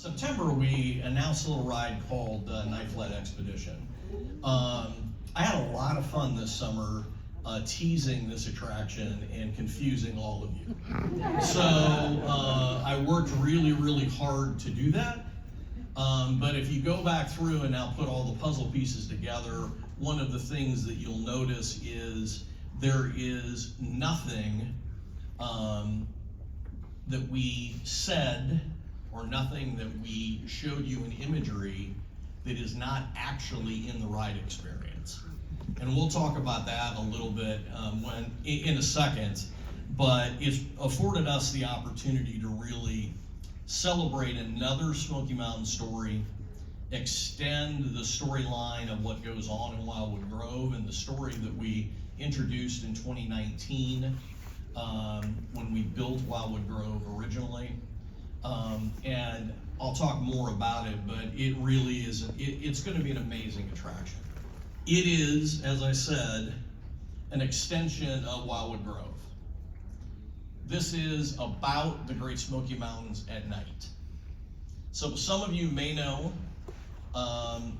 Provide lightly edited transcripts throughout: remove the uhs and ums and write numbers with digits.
September, we announced a little ride called Nightflight Expedition. I had a lot of fun this summer teasing this attraction and confusing all of you. So I worked really, really hard to do that. But if you go back through and now put all the puzzle pieces together, one of the things that you'll notice is there is nothing that we said or nothing that we showed you in imagery that is not actually in the ride experience. And we'll talk about that a little bit in a second, but it's afforded us the opportunity to really celebrate another Smoky Mountain story, extend the storyline of what goes on in Wildwood Grove and the story that we introduced in 2019 when we built Wildwood Grove originally. And I'll talk more about it, but it really is, it's going to be an amazing attraction. It is, as I said, an extension of Wildwood Grove. This is about the Great Smoky Mountains at night. So some of you may know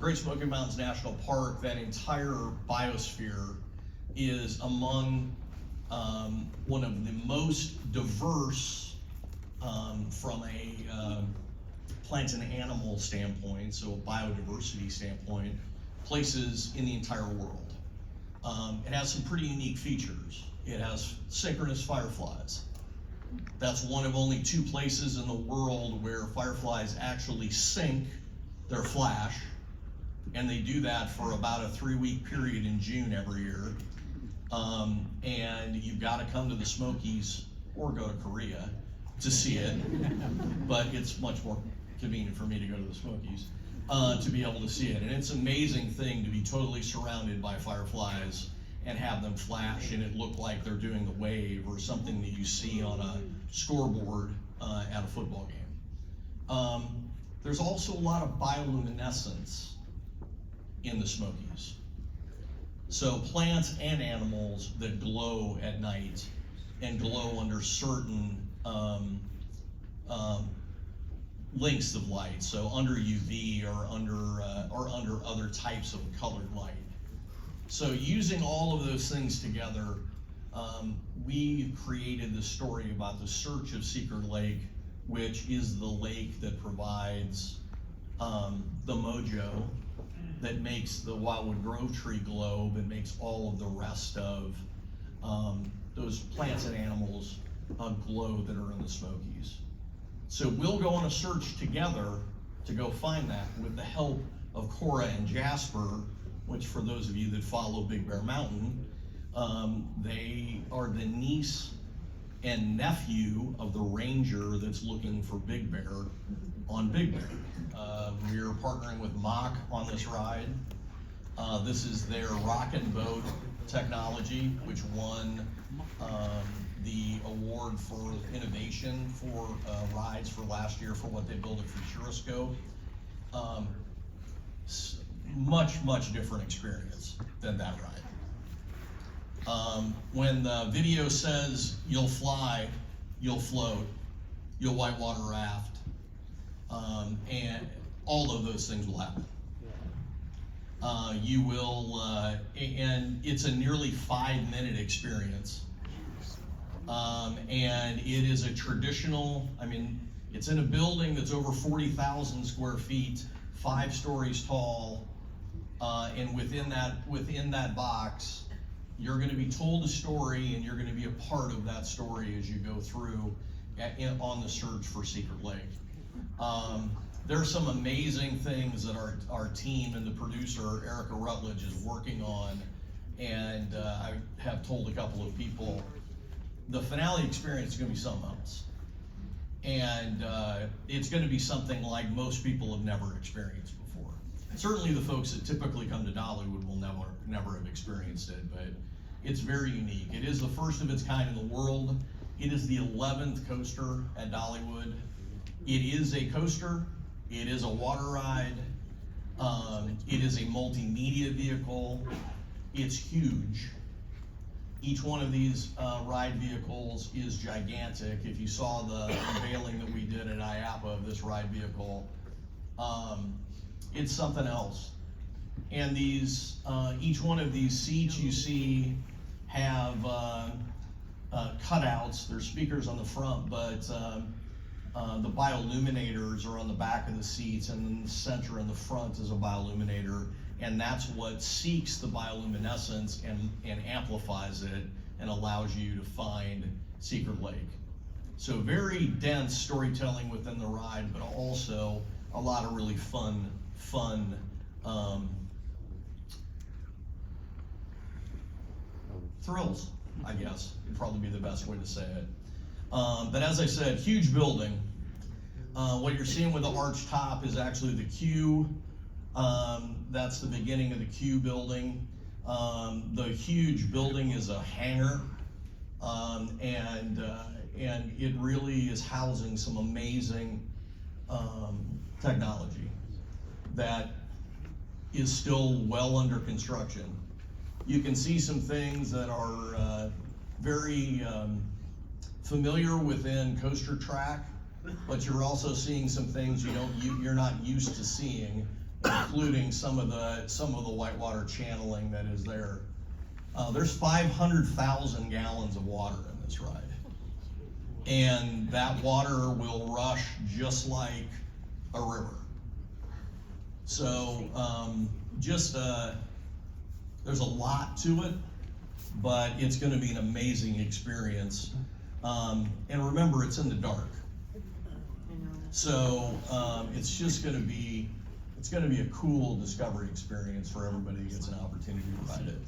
Great Smoky Mountains National Park, that entire biosphere is among one of the most diverse from a plant and animal standpoint, so a biodiversity standpoint, places in the entire world. It has some pretty unique features. It has synchronous fireflies. That's one of only 2 places in the world where fireflies actually sync their flash, and they do that for about a 3-week period in June every year. And you've got to come to the Smokies or go to Korea to see it, but it's much more convenient for me to go to the Smokies to be able to see it. And it's an amazing thing to be totally surrounded by fireflies and have them flash and it look like they're doing the wave or something that you see on a scoreboard at a football game. There's also a lot of bioluminescence in the Smokies. So plants and animals that glow at night and glow under certain lengths of light, so under UV or under other types of colored light. So using all of those things together, we created the story about the search of Secret Lake, which is the lake that provides the mojo that makes the Wildwood Grove tree globe and makes all of the rest of those plants and animals glow that are in the Smokies. So we'll go on a search together to go find that with the help of Cora and Jasper, which for those of you that follow Big Bear Mountain, they are the niece and nephew of the ranger that's looking for Big Bear on Big Bear. We're partnering with MACK on this ride. This is their Rocking Boat technology, which won the award for innovation for rides for last year for what they built at Futuroscope. Much different experience than that ride. When the video says you'll fly, you'll float, you'll whitewater raft, and all of those things will happen. You will, and it's a nearly 5-minute experience. And it is a traditional, it's in a building that's over 40,000 square feet, 5 stories tall, and within that box, you're going to be told a story and you're going to be a part of that story as you go through on the search for Secret Lake. There are some amazing things that our team and the producer, Erica Rutledge, is working on, and I have told a couple of people, the finale experience is going to be something else. And it's going to be something like most people have never experienced before. Certainly the folks that typically come to Dollywood will never have experienced it, but it's very unique. It is the first of its kind in the world. It is the 11th coaster at Dollywood. It is a coaster. It is a water ride. It is a multimedia vehicle. It's huge. Each one of these ride vehicles is gigantic. If you saw the unveiling that we did at IAPA of this ride vehicle, it's something else. And these, each one of these seats you see have cutouts. There's speakers on the front, but the bioluminators are on the back of the seats, and in the center in the front is a bioluminator, and that's what seeks the bioluminescence and amplifies it and allows you to find Secret Lake. So very dense storytelling within the ride, but also a lot of really fun thrills, I guess, would probably be the best way to say it. But as I said, huge building. What you're seeing with the arch top is actually the Q. That's the beginning of the Q building. The huge building is a hangar, and it really is housing some amazing technology that is still well under construction. You can see some things that are very familiar within coaster track, but you're also seeing some things you're not used to seeing, including some of the whitewater channeling that is there. There's 500,000 gallons of water in this ride, and that water will rush just like a river. So there's a lot to it, but it's going to be an amazing experience. And remember, it's in the dark. So it's just going to be, a cool discovery experience for everybody who gets an opportunity to ride it.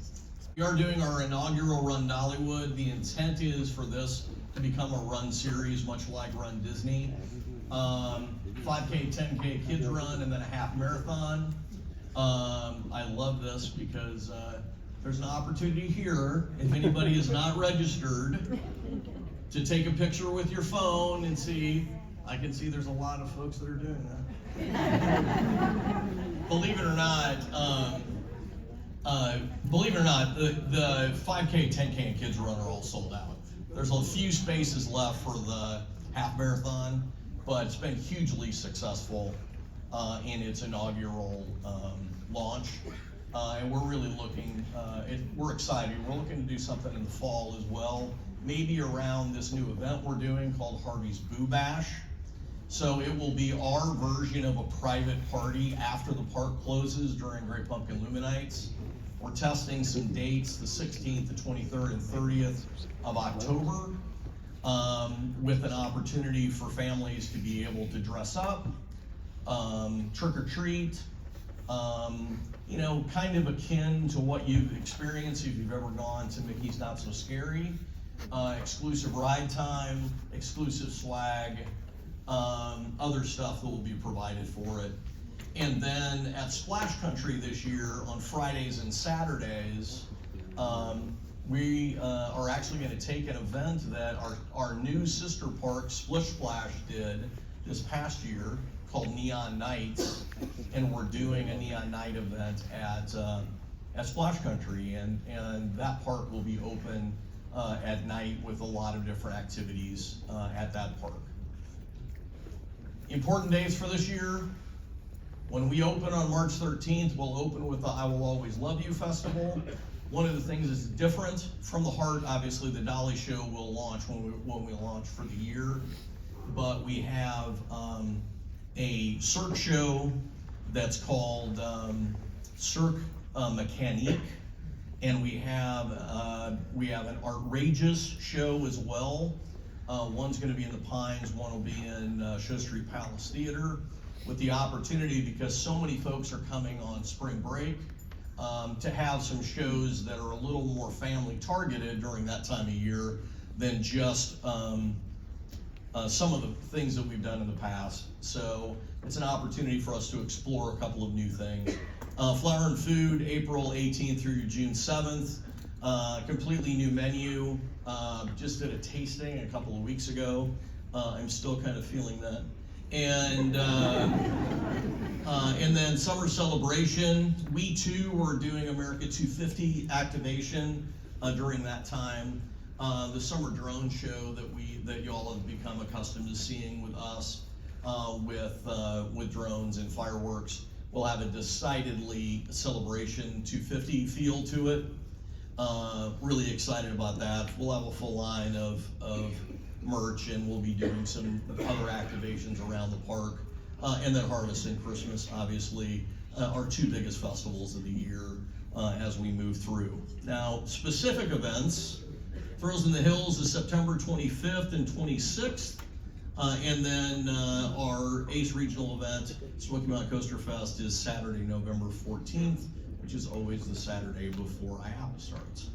We are doing our inaugural Run Dollywood. The intent is for this to become a run series, much like Run Disney. 5K, 10K kids run, and then a half marathon. I love this because there's an opportunity here, if anybody is not registered, to take a picture with your phone and see. I can see there's a lot of folks that are doing that. Believe it or not, the 5K, 10K, and kids run are all sold out. There's a few spaces left for the half marathon, but it's been hugely successful in its inaugural launch, and we're really looking. We're excited. We're looking to do something in the fall as well, maybe around this new event we're doing called Harvey's Boo Bash. So it will be our version of a private party after the park closes during Great Pumpkin Luminites. We're testing some dates, the 16th, the 23rd, and 30th of October, with an opportunity for families to be able to dress up, trick or treat, kind of akin to what you've experienced if you've ever gone to Mickey's Not So Scary. Exclusive ride time, exclusive swag, other stuff that will be provided for it. And then at Splash Country this year, on Fridays and Saturdays, we are actually going to take an event that our new sister park, Splish Splash, did this past year called Neon Nights, and we're doing a Neon Night event at Splash Country, and that park will be open at night with a lot of different activities at that park. Important days for this year. When we open on March 13th, we'll open with the I Will Always Love You Festival. One of the things that's different from the Heart, obviously the Dolly Show will launch when we launch for the year, but we have a Cirque show that's called Cirque Mécanique, and we have an Outrageous show as well. One's going to be in the Pines, one will be in Show Street Palace Theater, with the opportunity, because so many folks are coming on spring break, to have some shows that are a little more family targeted during that time of year than just some of the things that we've done in the past. So it's an opportunity for us to explore a couple of new things. Flower and Food, April 18th through June 7th. Completely new menu. Just did a tasting a couple of weeks ago. I'm still kind of feeling that. And then Summer Celebration. We too were doing America 250 activation during that time. The summer drone show that y'all have become accustomed to seeing with us, with drones and fireworks, will have a decidedly Celebration 250 feel to it. Really excited about that. We'll have a full line of merch, and we'll be doing some other activations around the park. And then Harvest and Christmas, obviously, our two biggest festivals of the year as we move through. Now, specific events, Thrills in the Hills is September 25th and 26th. And then our ACE regional event, Smoky Mountain Coaster Fest, is Saturday, November 14th, which is always the Saturday before IAPA starts.